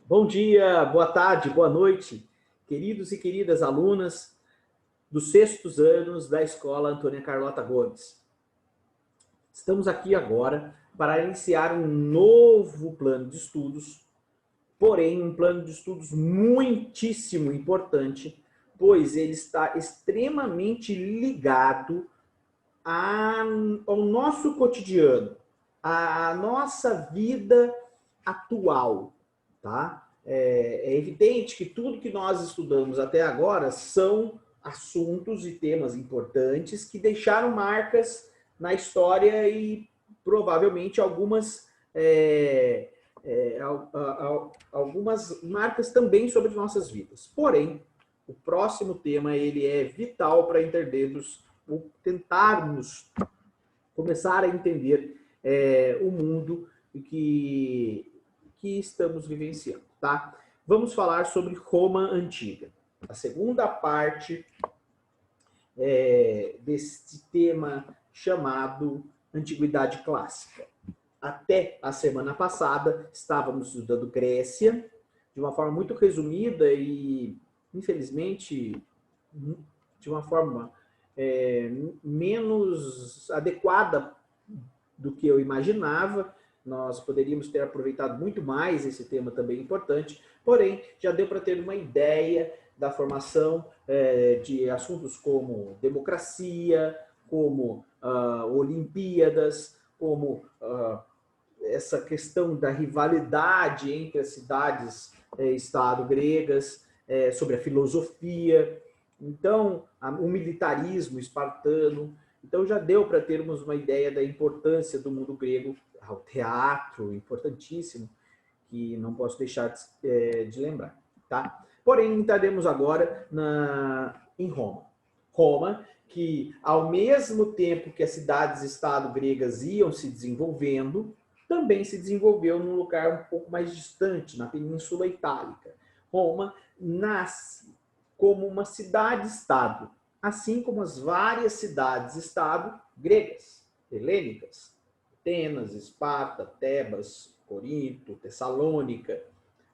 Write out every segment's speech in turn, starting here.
Bom dia, boa tarde, boa noite, queridos e queridas alunas dos sextos anos da Escola Antônia Carlota Gomes. Estamos aqui agora para iniciar um novo plano de estudos, porém um plano de estudos muitíssimo importante, pois ele está extremamente ligado ao nosso cotidiano, à nossa vida atual, tá? É evidente que tudo que nós estudamos até agora são assuntos e temas importantes que deixaram marcas na história e provavelmente algumas marcas também sobre nossas vidas. Porém, o próximo tema ele é vital para entendermos ou tentarmos começar a entender o mundo que estamos vivenciando, tá? Vamos falar sobre Roma Antiga. A segunda parte desse tema chamado Antiguidade Clássica. Até a semana passada, estávamos estudando Grécia, de uma forma muito resumida e, infelizmente, de uma forma menos adequada do que eu imaginava. Nós poderíamos ter aproveitado muito mais esse tema também importante, porém, já deu para ter uma ideia da formação de assuntos como democracia, como Olimpíadas, como essa questão da rivalidade entre as cidades-estado gregas, sobre a filosofia, então, o militarismo espartano. Então, já deu para termos uma ideia da importância do mundo grego ao teatro, importantíssimo, que não posso deixar de lembrar. Tá? Porém, entraremos agora em Roma. Roma, que ao mesmo tempo que as cidades-estado gregas iam se desenvolvendo, também se desenvolveu num lugar um pouco mais distante, na Península Itálica. Roma nasce como uma cidade-estado, assim como as várias cidades-estado gregas, helênicas, Atenas, Esparta, Tebas, Corinto, Tessalônica.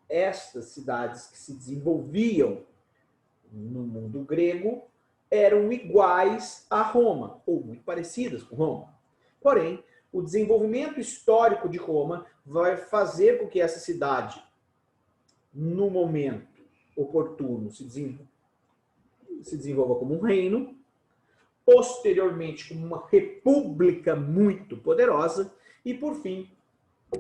Estas cidades que se desenvolviam no mundo grego eram iguais a Roma, ou muito parecidas com Roma. Porém, o desenvolvimento histórico de Roma vai fazer com que essa cidade, no momento oportuno, se desenvolva como um reino, posteriormente como uma república muito poderosa e, por fim,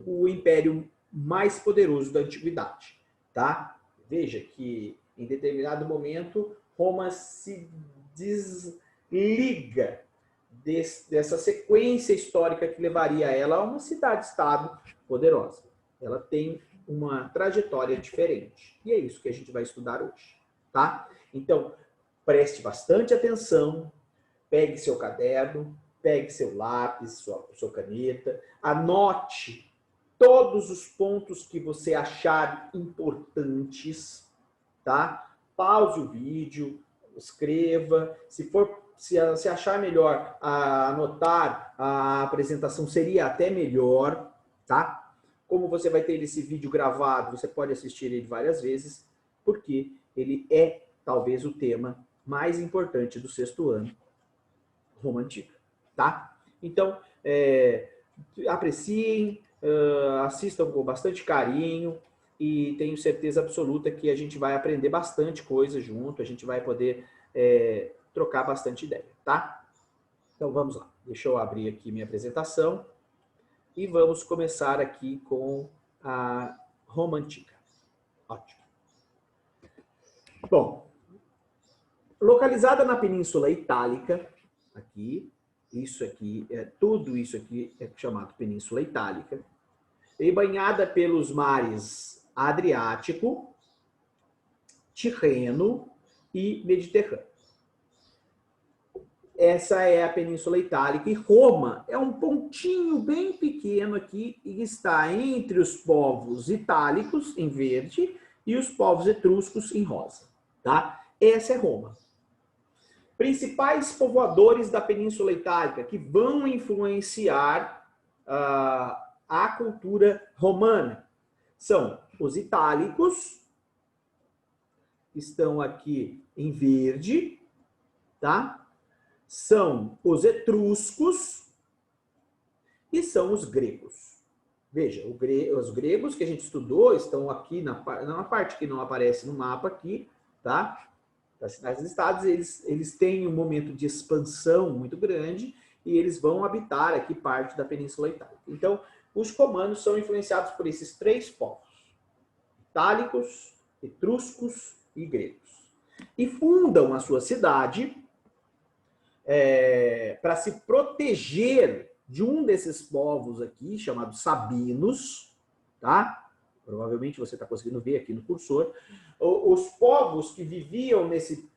o império mais poderoso da antiguidade. Tá? Veja que, em determinado momento, Roma se desliga dessa sequência histórica que levaria ela a uma cidade-estado poderosa. Ela tem uma trajetória diferente. E é isso que a gente vai estudar hoje. Tá? Então, preste bastante atenção, pegue seu caderno, pegue seu lápis, sua caneta, anote todos os pontos que você achar importantes, tá? Pause o vídeo, escreva, se achar melhor anotar a apresentação seria até melhor, tá? Como você vai ter esse vídeo gravado, você pode assistir ele várias vezes, porque ele é talvez o tema mais importante do sexto ano, Roma Antiga, tá? Então, apreciem, assistam com bastante carinho e tenho certeza absoluta que a gente vai aprender bastante coisa junto, a gente vai poder trocar bastante ideia, tá? Então, vamos lá. Deixa eu abrir aqui minha apresentação e vamos começar aqui com a Roma Antiga. Ótimo. Bom, localizada na Península Itálica, aqui, tudo isso aqui é chamado Península Itálica, e banhada pelos mares Adriático, Tirreno e Mediterrâneo. Essa é a Península Itálica e Roma é um pontinho bem pequeno aqui e está entre os povos itálicos, em verde, e os povos etruscos, em rosa. Tá? Essa é Roma. Principais povoadores da Península Itálica que vão influenciar a cultura romana são Os itálicos estão aqui em verde, tá? São os etruscos e são os gregos. Veja, os gregos que a gente estudou estão aqui na parte que não aparece no mapa aqui, tá? Das cidades-estados, eles têm um momento de expansão muito grande e eles vão habitar aqui parte da Península Itálica. Então, os romanos são influenciados por esses três povos: itálicos, etruscos e gregos. E fundam a sua cidade para se proteger de um desses povos aqui, chamado Sabinos, tá? Provavelmente você está conseguindo ver aqui no cursor. Os povos que viviam nesse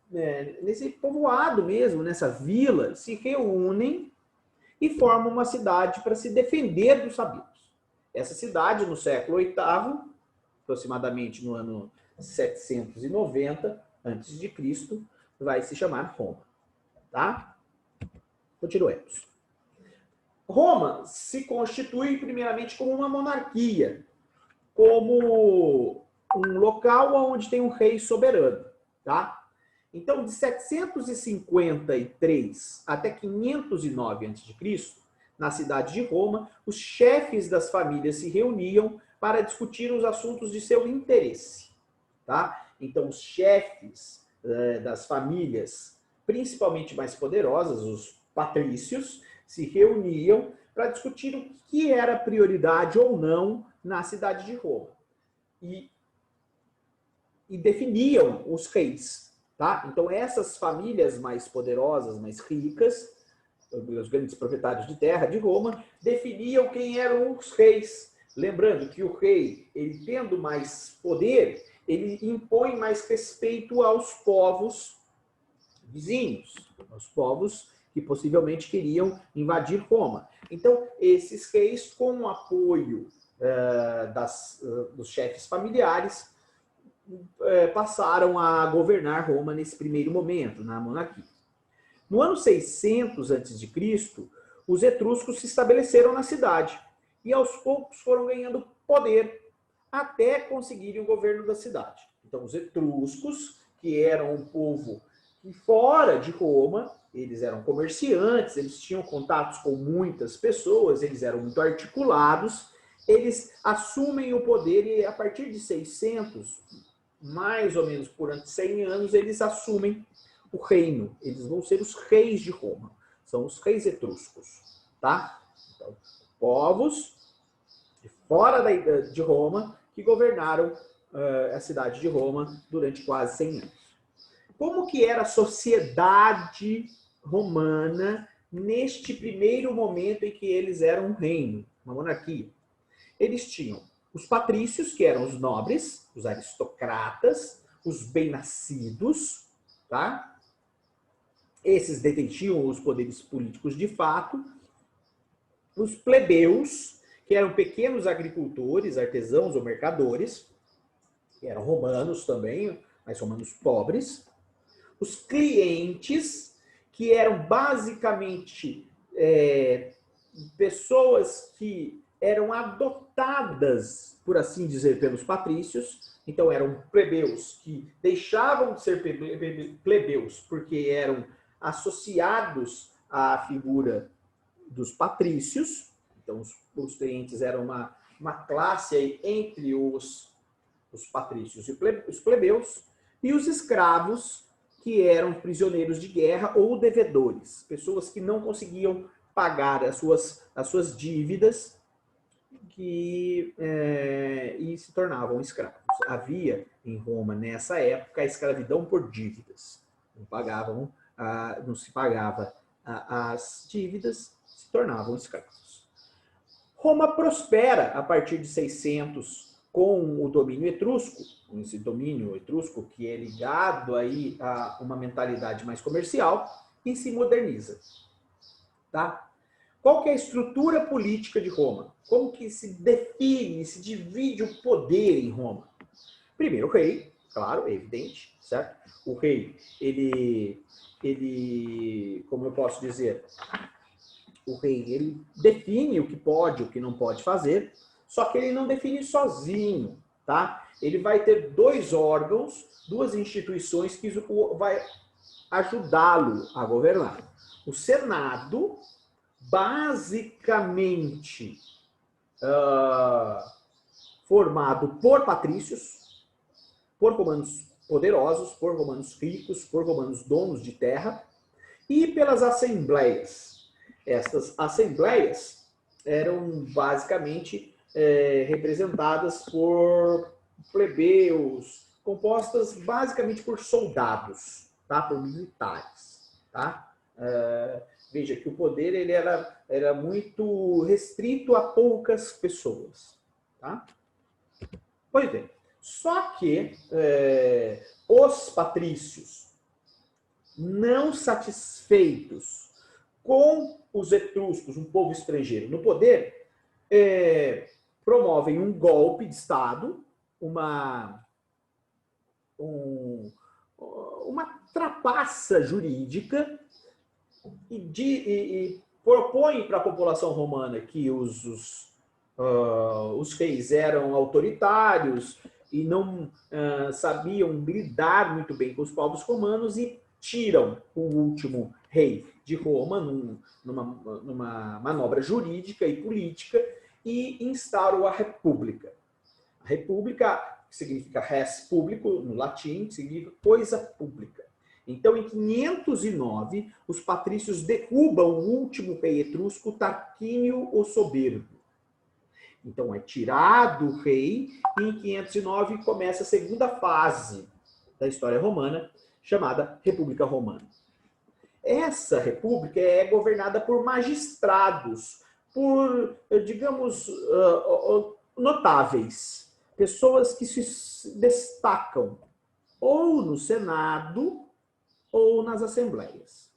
povoado mesmo, nessa vila, se reúnem e formam uma cidade para se defender dos sabinos. Essa cidade, no século VIII, aproximadamente no ano 790 a.C., vai se chamar Roma. Tá? Continuemos. Roma se constitui primeiramente como uma monarquia, como um local onde tem um rei soberano, tá? Então, de 753 até 509 a.C., na cidade de Roma, os chefes das famílias se reuniam para discutir os assuntos de seu interesse, tá? Então, os chefes das famílias, principalmente mais poderosas, os patrícios, se reuniam para discutir o que era prioridade ou não na cidade de Roma. E definiam os reis. Tá? Então, essas famílias mais poderosas, mais ricas, os grandes proprietários de terra de Roma, definiam quem eram os reis. Lembrando que o rei, ele tendo mais poder, ele impõe mais respeito aos povos vizinhos, aos povos que possivelmente queriam invadir Roma. Então, esses reis, com o apoio dos chefes familiares, passaram a governar Roma nesse primeiro momento, na monarquia. No ano 600 a.C., os etruscos se estabeleceram na cidade e aos poucos foram ganhando poder até conseguirem o governo da cidade. Então, os etruscos, que eram um povo fora de Roma, eles eram comerciantes, eles tinham contatos com muitas pessoas, eles eram muito articulados, eles assumem o poder e a partir de 600, mais ou menos por 100 anos, eles assumem o reino. Eles vão ser os reis de Roma. São os reis etruscos, tá? Então, povos de fora de Roma que governaram a cidade de Roma durante quase 100 anos. Como que era a sociedade romana neste primeiro momento em que eles eram um reino, uma monarquia? Eles tinham os patrícios, que eram os nobres, os aristocratas, os bem-nascidos, tá? Esses detinham os poderes políticos de fato. Os plebeus, que eram pequenos agricultores, artesãos ou mercadores, que eram romanos também, mas romanos pobres. Os clientes, que eram basicamente pessoas que eram adotadas, por assim dizer, pelos patrícios. Então, eram plebeus que deixavam de ser plebeus porque eram associados à figura dos patrícios. Então, os clientes eram uma classe aí entre os patrícios e os plebeus. E os escravos, que eram prisioneiros de guerra ou devedores, pessoas que não conseguiam pagar as suas dívidas e se tornavam escravos. Havia em Roma, nessa época, a escravidão por dívidas. Não se pagava as dívidas, se tornavam escravos. Roma prospera a partir de 600 com o domínio etrusco, esse domínio etrusco que é ligado aí a uma mentalidade mais comercial, e se moderniza. Tá? Qual que é a estrutura política de Roma? Como que se define, se divide o poder em Roma? Primeiro, o rei, claro, é evidente, certo? O rei, ele, como eu posso dizer, o rei, ele define o que pode e o que não pode fazer, só que ele não define sozinho. tá? Ele vai ter dois órgãos, duas instituições que vai ajudá-lo a governar. O Senado, basicamente formado por patrícios, por romanos poderosos, por romanos ricos, por romanos donos de terra, e pelas assembleias. Estas assembleias eram basicamente representadas por plebeus, compostas basicamente por soldados, tá? Por militares. Tá? Veja que o poder ele era muito restrito a poucas pessoas. Tá? Pois bem, só que os patrícios, não satisfeitos com os etruscos, um povo estrangeiro, no poder, promovem um golpe de Estado, uma trapaça jurídica e propõem para a população romana que os reis eram autoritários e não sabiam lidar muito bem com os povos romanos e tiram o último rei de Roma numa manobra jurídica e política e instauram a República. A República, que significa res público, no latim, significa coisa pública. Então, em 509, os patrícios derrubam o último rei etrusco, Tarquínio o Soberbo. Então, é tirado o rei e em 509 começa a segunda fase da história romana, chamada República Romana. Essa república é governada por magistrados, por, digamos, notáveis, pessoas que se destacam ou no Senado ou nas assembleias.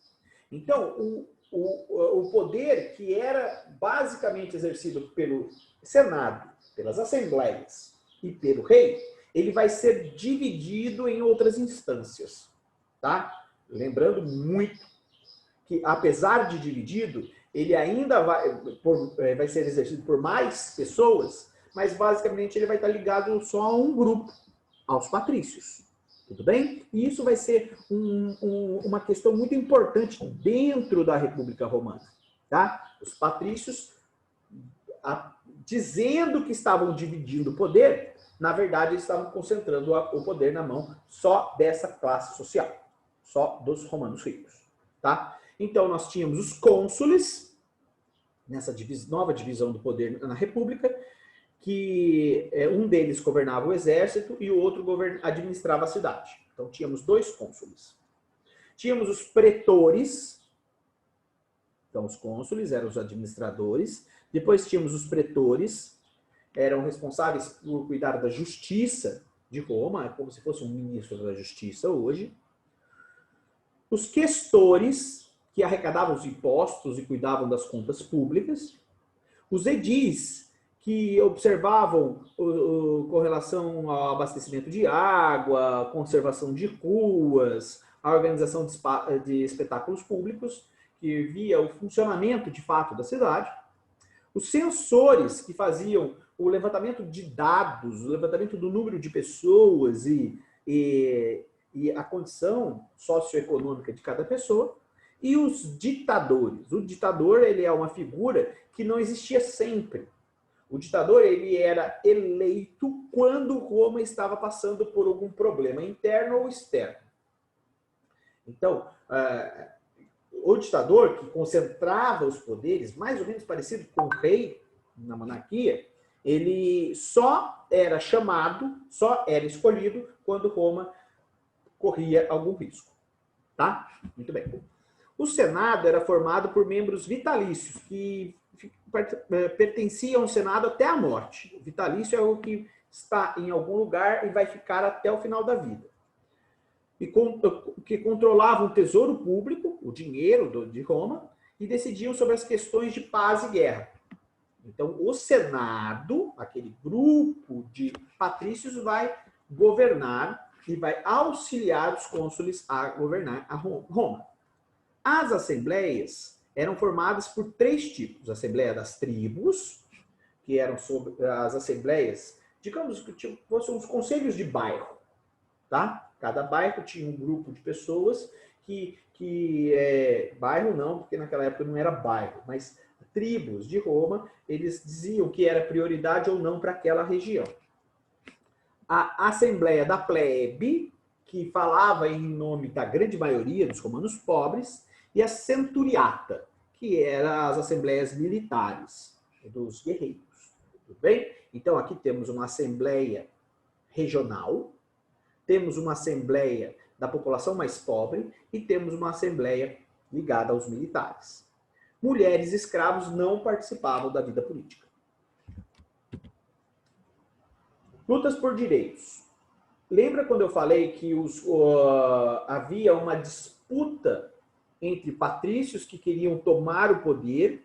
Então, o poder que era basicamente exercido pelo Senado, pelas assembleias e pelo rei, ele vai ser dividido em outras instâncias, tá? Lembrando muito que, apesar de dividido, ele ainda vai ser exercido por mais pessoas, mas basicamente ele vai estar ligado só a um grupo, aos patrícios. Tudo bem? E isso vai ser uma questão muito importante dentro da República Romana. Tá? Os patrícios, dizendo que estavam dividindo o poder, na verdade eles estavam concentrando o poder na mão só dessa classe social, só dos romanos ricos. Tá? Então nós tínhamos os cônsules, nessa nova divisão do poder na República, que um deles governava o exército e o outro administrava a cidade. Então, tínhamos dois cônsules. Tínhamos os pretores, então os cônsules eram os administradores. Depois tínhamos os pretores, eram responsáveis por cuidar da justiça de Roma, como se fosse um ministro da justiça hoje. Os questores, que arrecadavam os impostos e cuidavam das contas públicas. Os edis, que observavam com relação ao abastecimento de água, conservação de ruas, a organização de espetáculos públicos, que via o funcionamento de fato da cidade. Os censores, que faziam o levantamento de dados, o levantamento do número de pessoas e a condição socioeconômica de cada pessoa. E os ditadores. O ditador, ele é uma figura que não existia sempre. O ditador, ele era eleito quando Roma estava passando por algum problema interno ou externo. Então, o ditador, que concentrava os poderes, mais ou menos parecido com o rei na monarquia, ele só era chamado, só era escolhido quando Roma corria algum risco. Tá? Muito bem. O Senado era formado por membros vitalícios, que pertenciam ao Senado até a morte. O vitalício é o que está em algum lugar e vai ficar até o final da vida. E que controlavam o tesouro público, o dinheiro de Roma, e decidiam sobre as questões de paz e guerra. Então, o Senado, aquele grupo de patrícios, vai governar e vai auxiliar os cônsules a governar a Roma. As assembleias eram formadas por três tipos. A Assembleia das Tribos, que eram as assembleias digamos que fossem uns conselhos de bairro, tá? Cada bairro tinha um grupo de pessoas bairro não, porque naquela época não era bairro, mas tribos de Roma, eles diziam que era prioridade ou não para aquela região. A Assembleia da Plebe, que falava em nome da grande maioria dos romanos pobres, e a Centuriata, que eram as assembleias militares dos guerreiros. Tudo bem? Então, aqui temos uma assembleia regional, temos uma assembleia da população mais pobre e temos uma assembleia ligada aos militares. Mulheres e escravos não participavam da vida política. Lutas por direitos. Lembra quando eu falei que havia uma disputa entre patrícios que queriam tomar o poder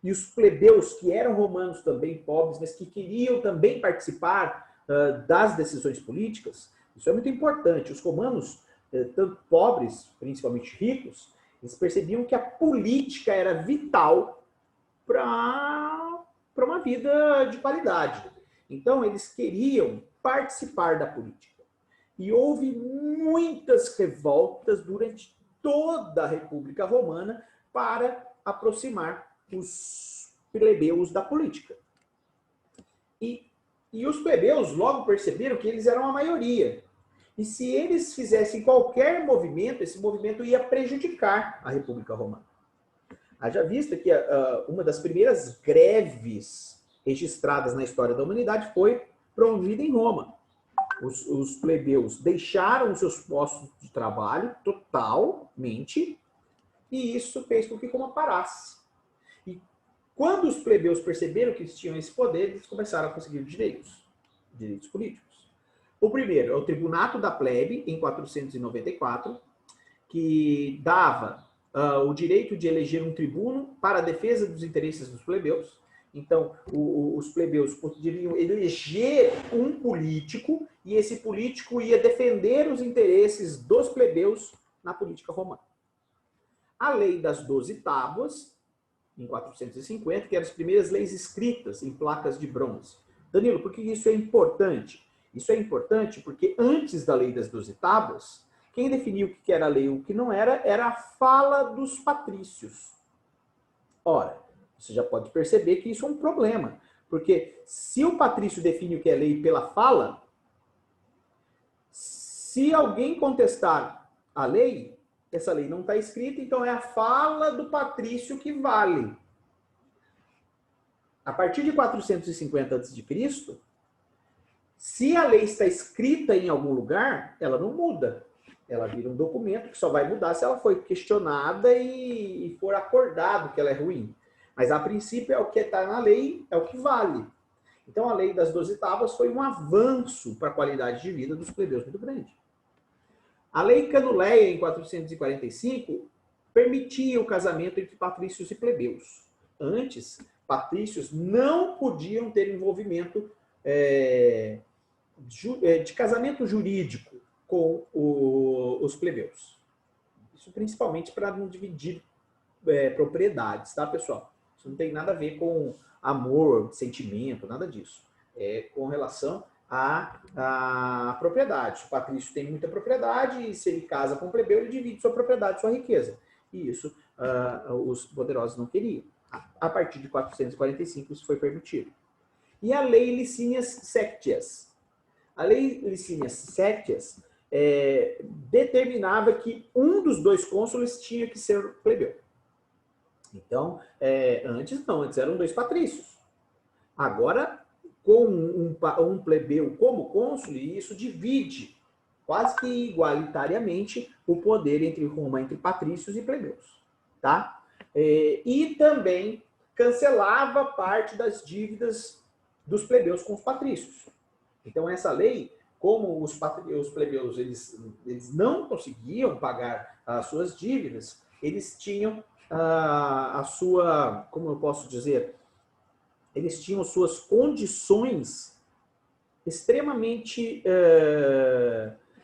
e os plebeus, que eram romanos também pobres, mas que queriam também participar das decisões políticas? Isso é muito importante. Os romanos, tanto pobres, principalmente ricos, eles percebiam que a política era vital para uma vida de qualidade. Então, eles queriam participar da política. E houve muitas revoltas durante toda a República Romana para aproximar os plebeus da política. E os plebeus logo perceberam que eles eram a maioria. E se eles fizessem qualquer movimento, esse movimento ia prejudicar a República Romana. Haja vista que uma das primeiras greves registradas na história da humanidade foi promovida em Roma. Os plebeus deixaram os seus postos de trabalho totalmente, e isso fez com que Roma parasse. E quando os plebeus perceberam que eles tinham esse poder, eles começaram a conseguir direitos políticos. O primeiro é o Tribunato da Plebe, em 494, que dava o direito de eleger um tribuno para a defesa dos interesses dos plebeus. Então, os plebeus poderiam eleger um político e esse político ia defender os interesses dos plebeus na política romana. A Lei das 12 Tábuas, em 450, que eram as primeiras leis escritas em placas de bronze. Danilo, por que isso é importante? Isso é importante porque antes da Lei das 12 Tábuas, quem definiu o que era lei e o que não era a fala dos patrícios. Ora, você já pode perceber que isso é um problema. Porque se o patrício define o que é lei pela fala, se alguém contestar a lei, essa lei não está escrita, então é a fala do patrício que vale. A partir de 450 a.C., se a lei está escrita em algum lugar, ela não muda. Ela vira um documento que só vai mudar se ela for questionada e for acordado que ela é ruim. Mas, a princípio, é o que está na lei, é o que vale. Então, a Lei das 12 Tábuas foi um avanço para a qualidade de vida dos plebeus muito grande. A Lei Canuleia, em 445, permitia o casamento entre patrícios e plebeus. Antes, patrícios não podiam ter envolvimento de casamento jurídico com os plebeus. Isso principalmente para não dividir propriedades, tá, pessoal? Isso não tem nada a ver com amor, sentimento, nada disso. É com relação à propriedade. Se o patrício tem muita propriedade e se ele casa com o plebeu, ele divide sua propriedade, sua riqueza. E isso os poderosos não queriam. A partir de 445 isso foi permitido. E a Lei Licínias Sectias. A Lei Licínias Sectias determinava que um dos dois cônsules tinha que ser plebeu. Então, antes eram dois patrícios. Agora, com um plebeu como cônsul, isso divide quase que igualitariamente o poder entre Roma, entre patrícios e plebeus. Tá? E também cancelava parte das dívidas dos plebeus com os patrícios. Então, essa lei, como os plebeus eles não conseguiam pagar as suas dívidas, eles tinham a sua, como eu posso dizer, eles tinham suas condições extremamente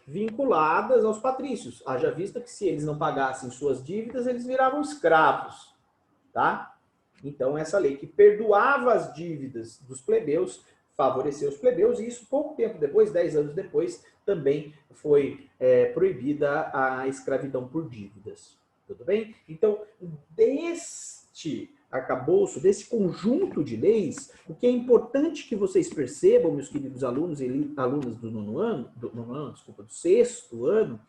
vinculadas aos patrícios. Haja vista que se eles não pagassem suas dívidas, eles viravam escravos, tá? Então, essa lei que perdoava as dívidas dos plebeus favorecer os plebeus, e isso pouco tempo depois, 10 anos depois, também foi proibida a escravidão por dívidas. Tudo bem? Então, deste arcabouço, desse conjunto de leis, o que é importante que vocês percebam, meus queridos alunos e alunas do do sexto ano,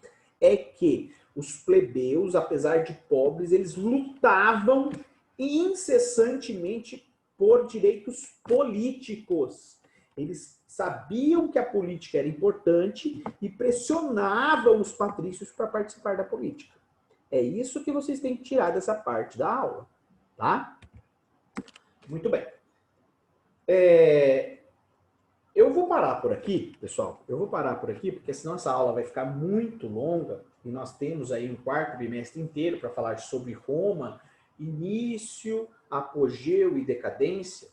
é que os plebeus, apesar de pobres, eles lutavam incessantemente por direitos políticos. Eles sabiam que a política era importante e pressionavam os patrícios para participar da política. É isso que vocês têm que tirar dessa parte da aula, tá? Muito bem. Eu vou parar por aqui, pessoal. Eu vou parar por aqui, porque senão essa aula vai ficar muito longa e nós temos aí um quarto bimestre inteiro para falar sobre Roma, início, apogeu e decadência,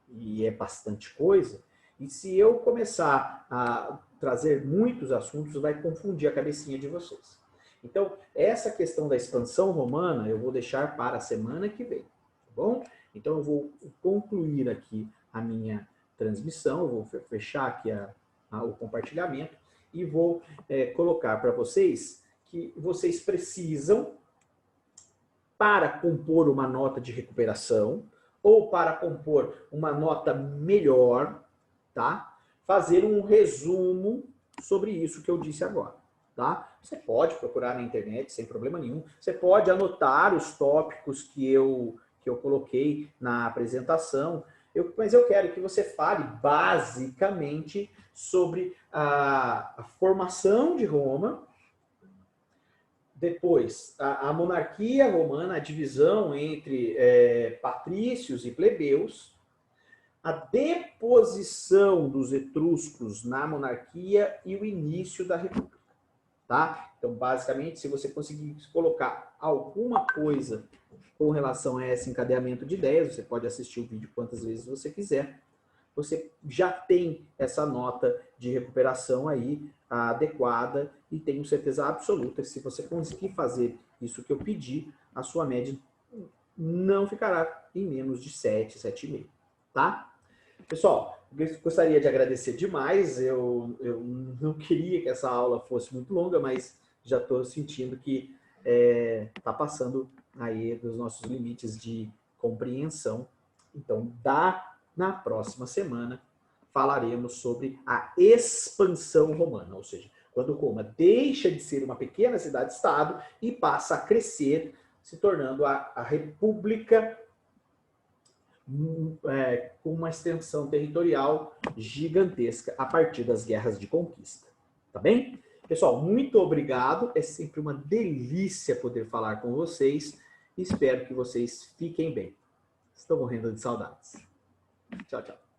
e é bastante coisa. E se eu começar a trazer muitos assuntos, vai confundir a cabecinha de vocês. Então, essa questão da expansão romana eu vou deixar para a semana que vem, tá bom? Então, eu vou concluir aqui a minha transmissão, eu vou fechar aqui o compartilhamento e vou colocar para vocês que vocês precisam, para compor uma nota de recuperação ou para compor uma nota melhor, tá? Fazer um resumo sobre isso que eu disse agora. Tá? Você pode procurar na internet sem problema nenhum. Você pode anotar os tópicos que eu coloquei na apresentação. Mas eu quero que você fale basicamente sobre a formação de Roma, depois a monarquia romana, a divisão entre patrícios e plebeus, a deposição dos etruscos na monarquia e o início da república. Tá? Então, basicamente, se você conseguir colocar alguma coisa com relação a esse encadeamento de ideias, você pode assistir o vídeo quantas vezes você quiser, você já tem essa nota de recuperação aí adequada e tenho certeza absoluta que se você conseguir fazer isso que eu pedi, a sua média não ficará em menos de 7, 7,5, tá? Pessoal, eu gostaria de agradecer demais. Eu não queria que essa aula fosse muito longa, mas já estou sentindo que está passando aí dos nossos limites de compreensão. Então, na próxima semana, falaremos sobre a expansão romana, ou seja, quando Roma deixa de ser uma pequena cidade-estado e passa a crescer, se tornando a república com uma extensão territorial gigantesca a partir das guerras de conquista. Tá bem? Pessoal, muito obrigado. É sempre uma delícia poder falar com vocês. Espero que vocês fiquem bem. Estou morrendo de saudades. Tchau, tchau.